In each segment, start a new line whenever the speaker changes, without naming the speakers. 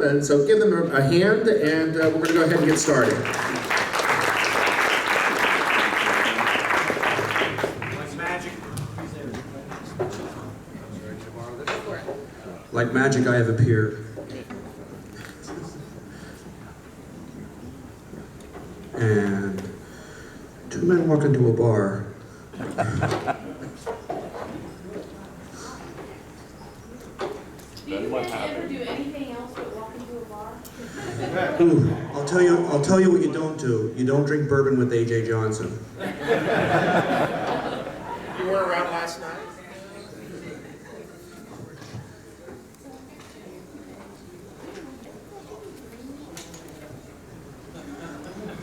field, and so give them a hand, and we're going to go ahead and get started.
Like magic, I have appeared. And two men walk into a bar.
Do you guys ever do anything else but walk into a bar?
Ooh, I'll tell you what you don't do. You don't drink bourbon with A.J. Johnson.
You weren't around last night?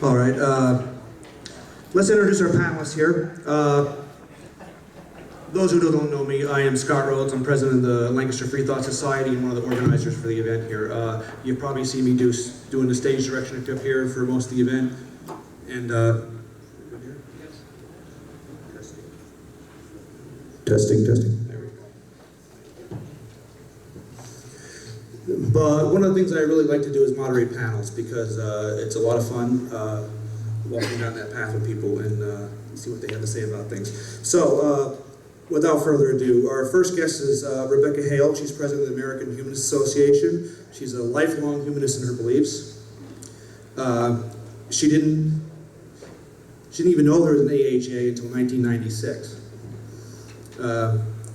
All right, let's introduce our panelists here. Those who don't know me, I am Scott Rhodes. I'm president of the Lancaster Free Thought Society and one of the organizers for the event here. You've probably seen me doing the stage direction up here for most of the event. And testing. There we go. But one of the things I really like to do is moderate panels because it's a lot of fun walking down that path with people and see what they have to say about things. So, without further ado, our first guest is Rebecca Hale. She's president of the American Humanist Association. She's a lifelong humanist in her beliefs. She didn't even know there was an AHA until 1996.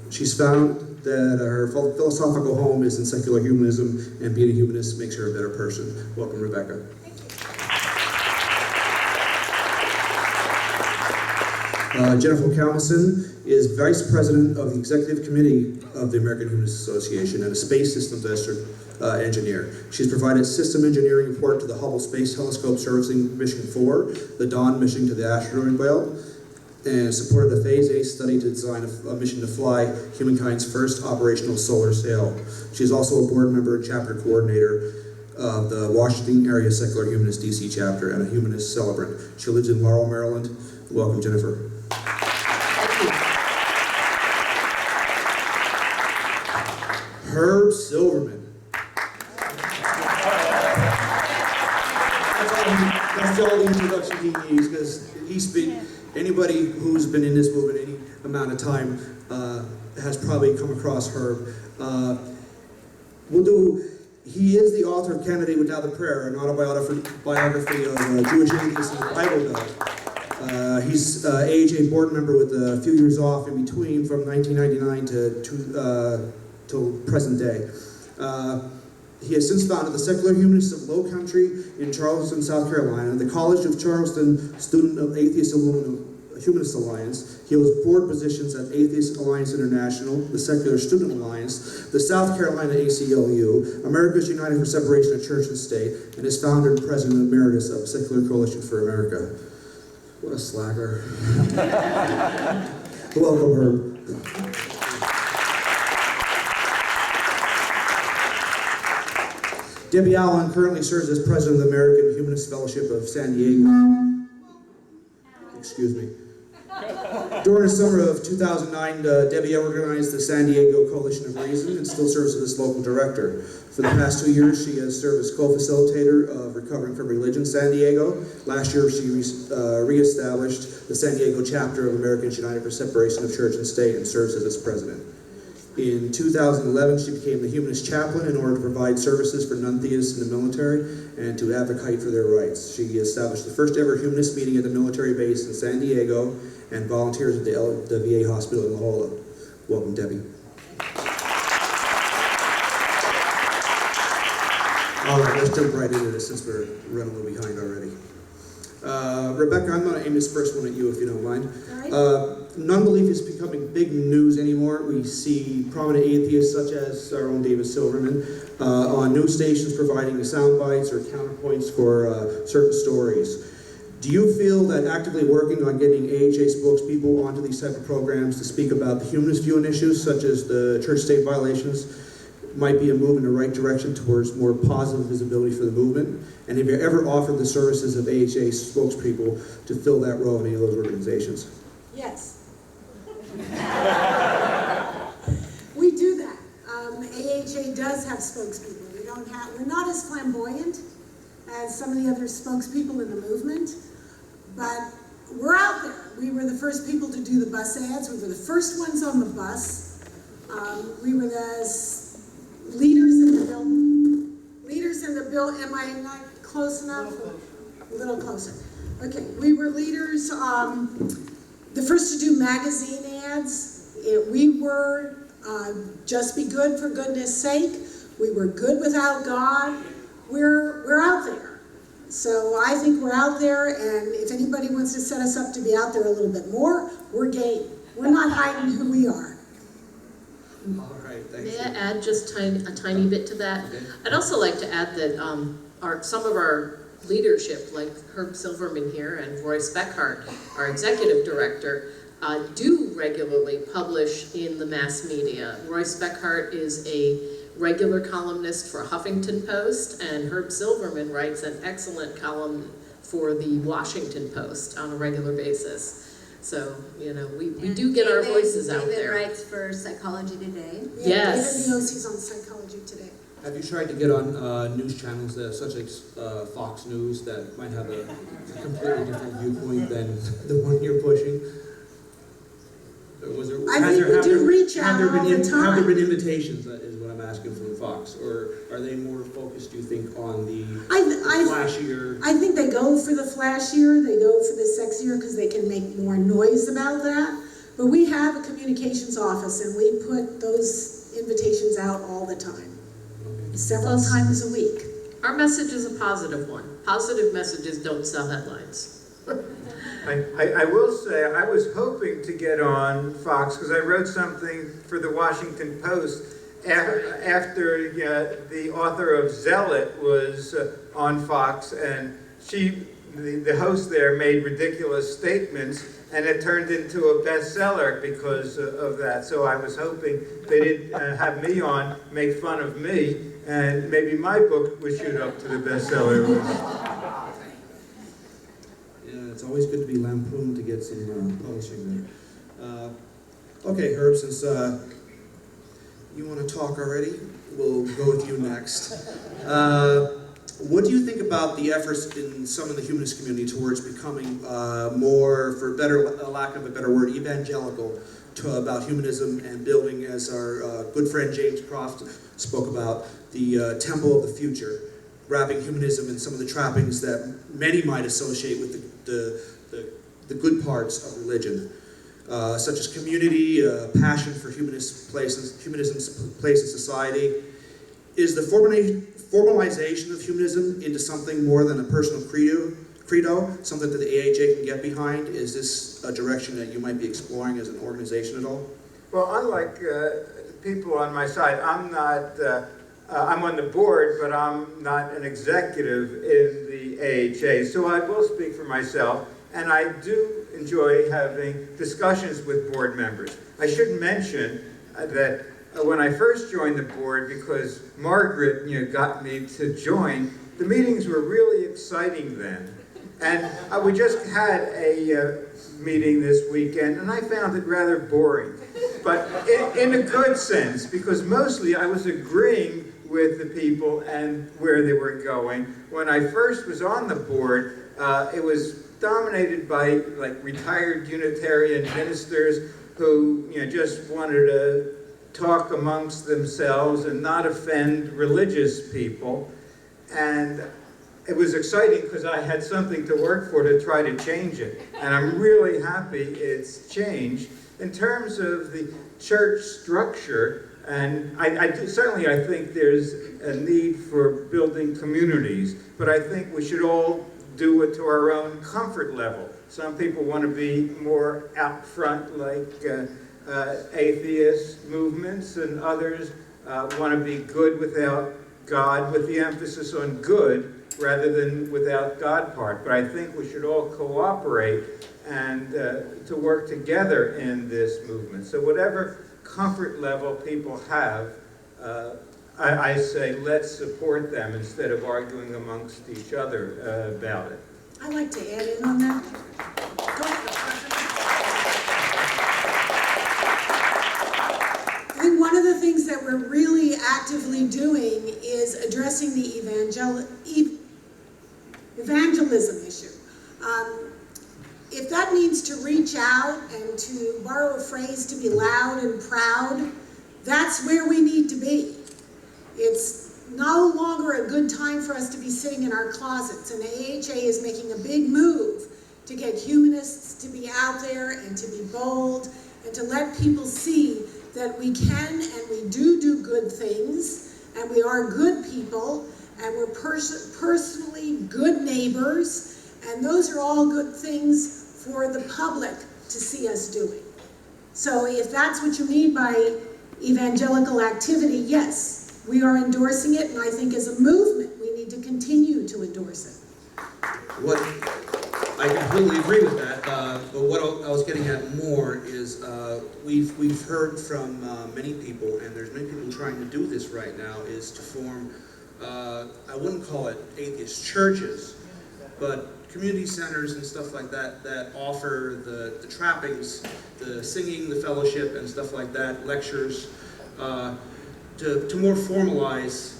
She's found that her philosophical home is in secular humanism, and being a humanist makes her a better person. Welcome, Rebecca. Jennifer Kalmanson is Vice President of the Executive Committee of the American Humanist Association and a Space Systems engineer. She's provided system engineering support to the Hubble Space Telescope servicing Mission 4, the Dawn mission to the asteroid belt, and supported a Phase A study to design a mission to fly humankind's first operational solar sail. She's also a board member and chapter coordinator of the Washington Area Secular Humanist DC chapter and a humanist celebrant. She lives in Laurel, Maryland. Welcome, Jennifer. Herb Silverman. That's all the introduction he needs, because he's been, anybody who's been in this movement any amount of time has probably come across Herb. He is the author of Candidate Without a Prayer, an autobiography of Jewish atheists in the Bible Belt. He's AHA board member with a few years off in between from 1999 till present day. He has since founded the Secular Humanists of Low Country in Charleston, South Carolina, the College of Charleston Student of Atheist Humanist Alliance. He holds board positions at Atheist Alliance International, the Secular Student Alliance, the South Carolina ACLU, America's United for Separation of Church and State, and is founder and president emeritus of Secular Coalition for America. What a slacker. Welcome, Herb. Debbie Allen currently serves as president of the American Humanist Fellowship of San Diego. Excuse me. During the summer of 2009, Debbie organized the San Diego Coalition of Reason and still serves as local director. For the past 2 years, she has served as co-facilitator of Recovering from Religion San Diego. Last year, she reestablished the San Diego chapter of Americans United for Separation of Church and State and serves as its president. In 2011, she became the Humanist Chaplain in order to provide services for non-theists in the military and to advocate for their rights. She established the first ever humanist meeting at the military base in San Diego and volunteers at the VA hospital in La Jolla. Welcome, Debbie. All right, let's jump right into this since we're running a little behind already. Rebecca, I'm going to aim this first one at you if you don't mind. Non-belief is becoming big news anymore. We see prominent atheists such as our own David Silverman on news stations providing the sound bites or counterpoints for certain stories. Do you feel that actively working on getting AHA spokespeople onto these type of programs to speak about the humanist view on issues such as the church-state violations might be a move in the right direction towards more positive visibility for the movement? And have you ever offered the services of AHA spokespeople to fill that role in any of those organizations?
Yes. We do that. AHA does have spokespeople. We we're not as flamboyant as some of the other spokespeople in the movement, but we're out there. We were the first people to do the bus ads. We were the first ones on the bus. We were the leaders in the bill. Leaders in the bill. Am I not close enough? A little closer. Okay. We were leaders. The first to do magazine ads. We were just be good for goodness sake. We were good without God. We're out there. So I think we're out there, and if anybody wants to set us up to be out there a little bit more, we're game. We're not hiding who we are.
All right, thanks.
May I add just a tiny bit to that?
Okay.
I'd also like to add that some of our leadership, like Herb Silverman here and Royce Beckhart, our executive director, do regularly publish in the mass media. Royce Beckhart is a regular columnist for Huffington Post, and Herb Silverman writes an excellent column for the Washington Post on a regular basis. So, you know, we do get our voices out there.
David writes for Psychology Today.
Yeah,
Yes.
David Neosi's on Psychology Today.
Have you tried to get on news channels such as Fox News that might have a completely different viewpoint than the one you're pushing?
I think we do reach out all the
Have there
time.
been invitations, is what I'm asking, from Fox? Or are they more focused, do you think, on the flashier?
I think they go for the flashier, they go for the sexier because they can make more noise about that. But we have a communications office and we put those invitations out all the time, several times a week.
Our message is a positive one. Positive messages don't sell headlines.
I will say I was hoping to get on Fox because I wrote something for the Washington Post after the author of Zealot was on Fox, and the host there made ridiculous statements, and it turned into a bestseller because of that. So I was hoping they'd have me on, make fun of me, and maybe my book would shoot up to the bestseller list.
It's always good to be lampooned to get some publishing there. Okay, Herb, since you want to talk already, we'll go with you next. What do you think about the efforts in some of the humanist community towards becoming more, for lack of a better word, evangelical about humanism and building, as our good friend James Croft spoke about, the temple of the future, wrapping humanism in some of the trappings that many might associate with the good parts of religion, such as community, passion for humanism's place in society. Is the formalization of humanism into something more than a personal credo, something that the AHA can get behind? Is this a direction that you might be exploring as an organization at all?
Well, unlike people on my side, I'm not. I'm on the board, but I'm not an executive in the AHA, so I will speak for myself, and I do enjoy having discussions with board members. I should mention that when I first joined the board, because Margaret got me to join, the meetings were really exciting then. And we just had a meeting this weekend, and I found it rather boring, but in a good sense, because mostly I was agreeing with the people and where they were going. When I first was on the board, it was dominated by retired Unitarian ministers who just wanted to talk amongst themselves and not offend religious people. And it was exciting because I had something to work for to try to change it. And I'm really happy it's changed. In terms of the church structure, and certainly I think there's a need for building communities, but I think we should all do it to our own comfort level. Some people want to be more out front, like atheist movements, and others want to be good without God, with the emphasis on good rather than without God part. But I think we should all cooperate and to work together in this movement. So whatever comfort level people have, I say let's support them instead of arguing amongst each other about it.
I'd like to add in on that. I think one of the things that we're really actively doing is addressing the evangelism issue. If that means to reach out and to borrow a phrase, to be loud and proud, that's where we need to be. It's no longer a good time for us to be sitting in our closets, and AHA is making a big move to get humanists to be out there and to be bold and to let people see that we can and we do good things, and we are good people, and we're personally good neighbors, and those are all good things for the public to see us doing. So if that's what you mean by evangelical activity, yes, we are endorsing it, and I think as a movement, we need to continue to endorse it.
What I completely agree with that, but what I was getting at more is we've heard from many people, and there's many people trying to do this right now, is to form, I wouldn't call it atheist churches, but community centers and stuff like that that offer the trappings, the singing, the fellowship, and stuff like that, lectures, to more formalize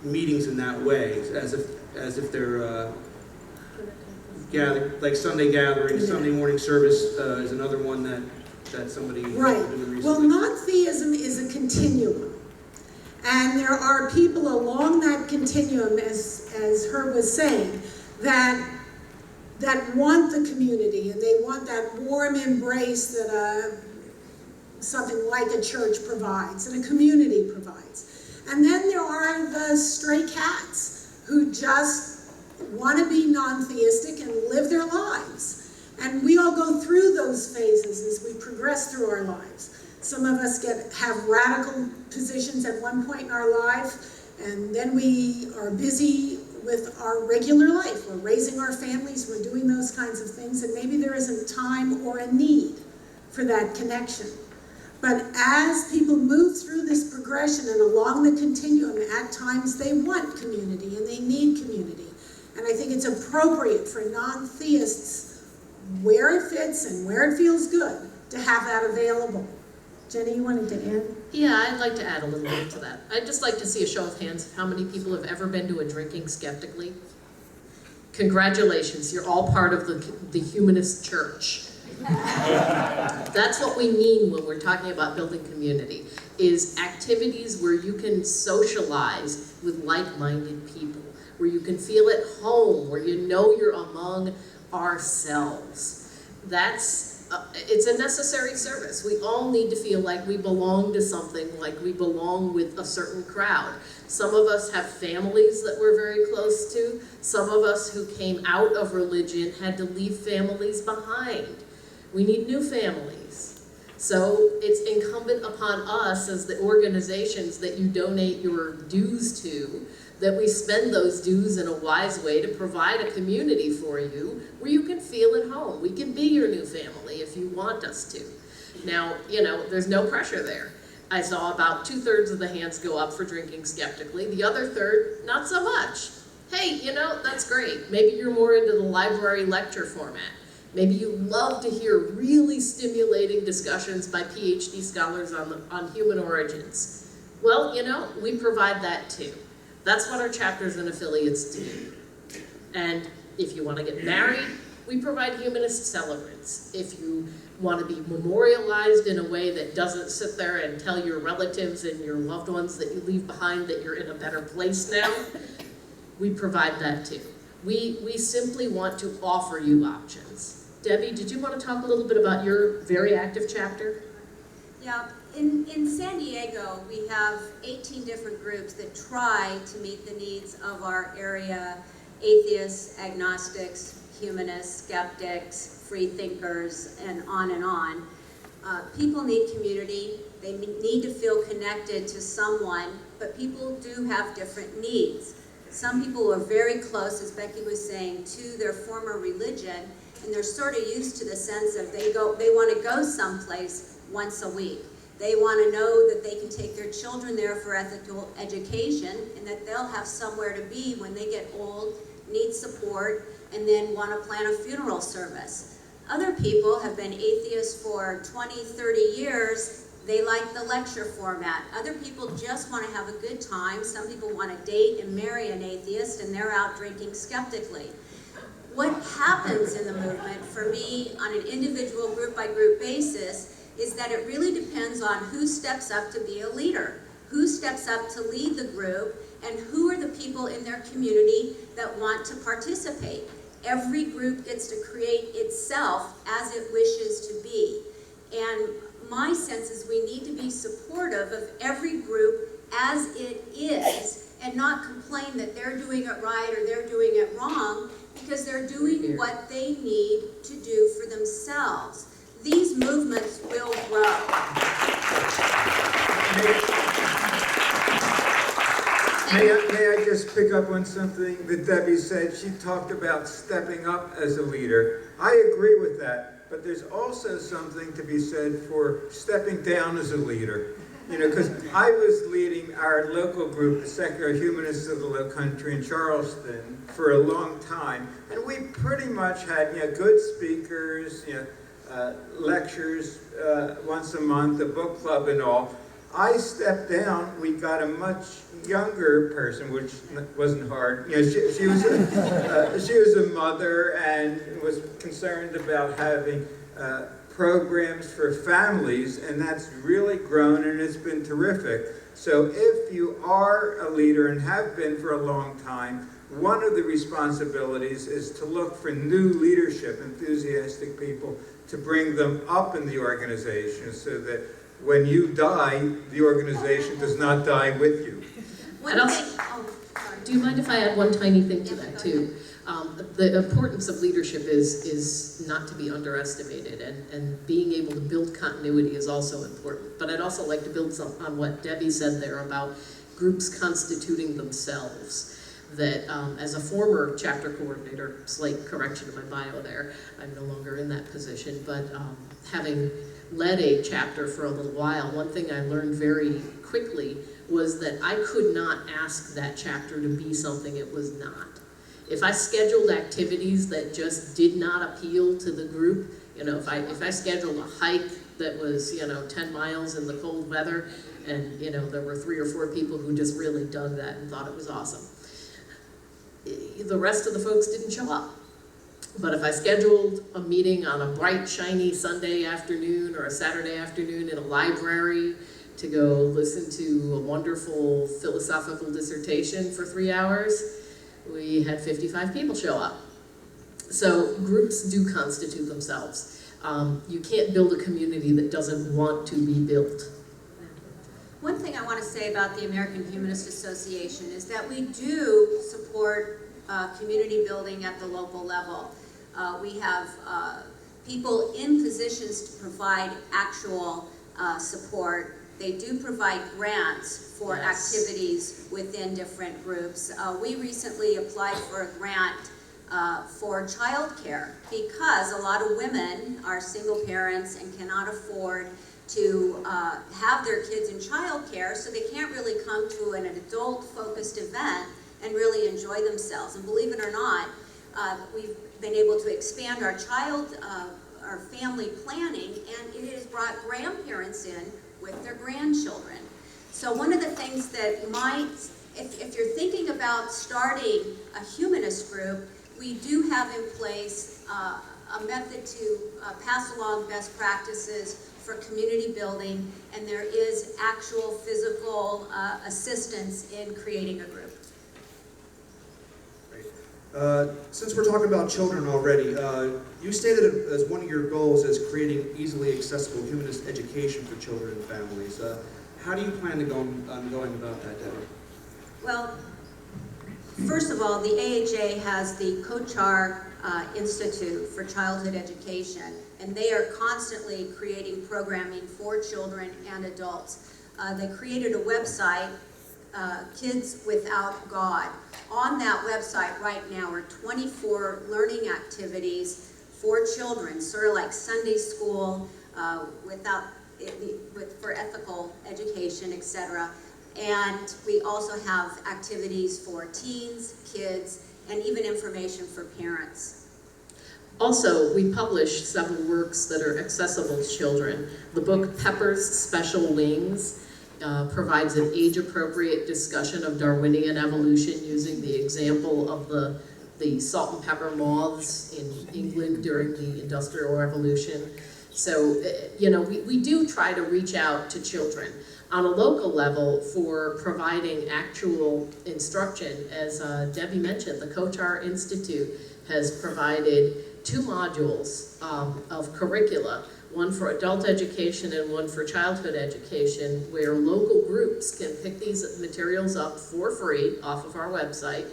meetings in that way, as if they're like Sunday gatherings. Sunday morning service is another one that somebody
Right.
doing recently.
Well, non-theism is a continuum. And there are people along that continuum, as Herb was saying, that want the community, and they want that warm embrace that something like a church provides and a community provides. And then there are the stray cats who just want to be non-theistic and live their lives. And we all go through those phases as we progress through our lives. Some of us have radical positions at one point in our life, and then we are busy with our regular life. We're raising our families, we're doing those kinds of things, and maybe there isn't time or a need for that connection. But as people move through this progression and along the continuum, at times they want community and they need community. And I think it's appropriate for non-theists, where it fits and where it feels good, to have that available. Jenny, you wanted to add?
Yeah, I'd like to add a little bit to that. I'd just like to see a show of hands of how many people have ever been to a drinking skeptically. Congratulations, you're all part of the humanist church. That's what we mean when we're talking about building community, is activities where you can socialize with like-minded people, where you can feel at home, where you know you're among ourselves. It's a necessary service. We all need to feel like we belong to something, like we belong with a certain crowd. Some of us have families that we're very close to. Some of us who came out of religion had to leave families behind. We need new families. So it's incumbent upon us as the organizations that you donate your dues to, that we spend those dues in a wise way to provide a community for you where you can feel at home. We can be your new family if you want us to. Now, there's no pressure there. I saw about 2/3 of the hands go up for drinking skeptically. The other third, not so much. Hey, that's great. Maybe you're more into the library lecture format. Maybe you love to hear really stimulating discussions by PhD scholars on human origins. Well, we provide that too. That's what our chapters and affiliates do. And if you want to get married, we provide humanist celebrants. If you want to be memorialized in a way that doesn't sit there and tell your relatives and your loved ones that you leave behind that you're in a better place now, we provide that too. We simply want to offer you options. Debbie, did you want to talk a little bit about your very active chapter?
Yeah, in San Diego, we have 18 different groups that try to meet the needs of our area: atheists, agnostics, humanists, skeptics, free thinkers, and on and on. People need community. They need to feel connected to someone, but people do have different needs. Some people are very close, as Becky was saying, to their former religion, and they're sort of used to the sense of they want to go someplace once a week. They want to know that they can take their children there for ethical education, and that they'll have somewhere to be when they get old, need support, and then want to plan a funeral service. Other people have been atheists for 20, 30 years, They like the lecture format. Other people just want to have a good time. Some people want to date and marry an atheist, and they're out drinking skeptically. What happens in the movement, for me, on an individual group-by-group basis, is that it really depends on who steps up to be a leader, who steps up to lead the group, and who are the people in their community that want to participate. Every group gets to create itself as it wishes to be. And my sense is we need to be supportive of every group as it is, and not complain that they're doing it right or they're doing it wrong, because they're doing what they need to do for themselves. These movements will grow.
May I just pick up on something that Debbie said? She talked about stepping up as a leader. I agree with that, but there's also something to be said for stepping down as a leader. You know, because I was leading our local group, the Secular Humanists of the Low Country in Charleston, for a long time, and we pretty much had, good speakers, lectures once a month, a book club and all. I stepped down. We got a much younger person, which wasn't hard. She was a mother and was concerned about having programs for families, and that's really grown, and it's been terrific. So if you are a leader and have been for a long time, one of the responsibilities is to look for new leadership, enthusiastic people, to bring them up in the organization so that when you die, the organization does not die with you.
Do you mind if I add one tiny thing to that too? The importance of leadership is not to be underestimated, and being able to build continuity is also important. But I'd also like to build on what Debbie said there about groups constituting themselves. That as a former chapter coordinator, slight correction to my bio there, I'm no longer in that position, but having led a chapter for a little while, one thing I learned very quickly was that I could not ask that chapter to be something it was not. If I scheduled activities that just did not appeal to the group, if I scheduled a hike that was, 10 miles in the cold weather, and, there were 3 or 4 people who just really dug that and thought it was awesome, the rest of the folks didn't show up. But if I scheduled a meeting on a bright, shiny Sunday afternoon or a Saturday afternoon in a library to go listen to a wonderful philosophical dissertation for 3 hours, we had 55 people show up. So groups do constitute themselves. You can't build a community that doesn't want to be built.
One thing I want to say about the American Humanist Association is that we do support community building at the local level. We have people in positions to provide actual support. They do provide grants for activities within different groups. We recently applied for a grant for childcare because a lot of women are single parents and cannot afford to have their kids in childcare, so they can't really come to an adult-focused event and really enjoy themselves. And believe it or not, we've been able to expand our family planning, and it has brought grandparents in with their grandchildren. So one of the things that if you're thinking about starting a humanist group, we do have in place a method to pass along best practices for community building, and there is actual physical assistance in creating a group.
Since we're talking about children already, you stated as one of your goals is creating easily accessible humanist education for children and families. How do you plan to go on going about that, Debbie?
Well, first of all, the AHA has the Kochar Institute for Childhood Education, and they are constantly creating programming for children and adults. They created a website, Kids Without God. On that website right now are 24 learning activities for children, sort of like Sunday school for ethical education, etc. And we also have activities for teens, kids, and even information for parents.
Also, we publish several works that are accessible to children. The book Pepper's Special Wings provides an age-appropriate discussion of Darwinian evolution using the example of the salt and pepper moths in England during the Industrial Revolution. So, you know, we do try to reach out to children. On a local level, for providing actual instruction, as Debbie mentioned, the Kotar Institute has provided 2 modules of curricula, one for adult education and one for childhood education, where local groups can pick these materials up for free off of our website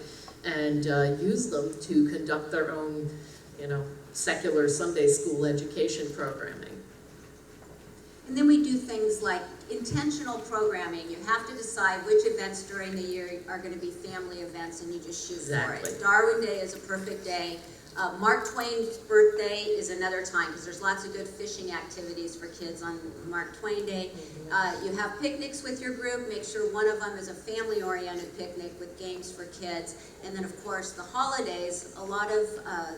and use them to conduct their own, you know, secular Sunday school education programming.
And then we do things like intentional programming. You have to decide which events during the year are going to be family events, and you just shoot for it. Darwin Day is a perfect day. Mark Twain's birthday is another time, because there's lots of good fishing activities for kids on Mark Twain Day. You have picnics with your group. Make sure one of them is a family-oriented picnic with games for kids. And then, of course, the holidays. A lot of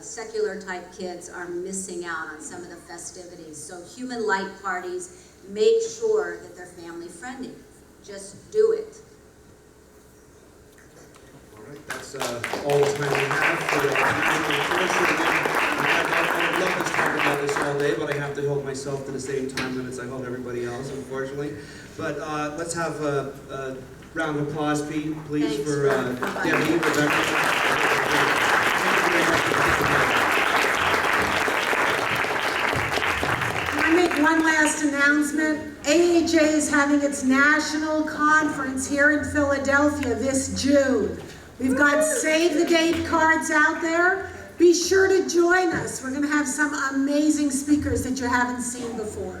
secular-type kids are missing out on some of the festivities. So human light parties, make sure that they're family-friendly. Just do it.
That's all the time we have for the I'd love to talk about this all day, but I have to hold myself to the same time limits I hold everybody else, unfortunately. But let's have a round of applause, please, for Debbie, Rebecca.
Can I make one last announcement? AHA is having its national conference here in Philadelphia this June. We've got save the date cards out there. Be sure to join us. We're going to have some amazing speakers that you haven't seen before.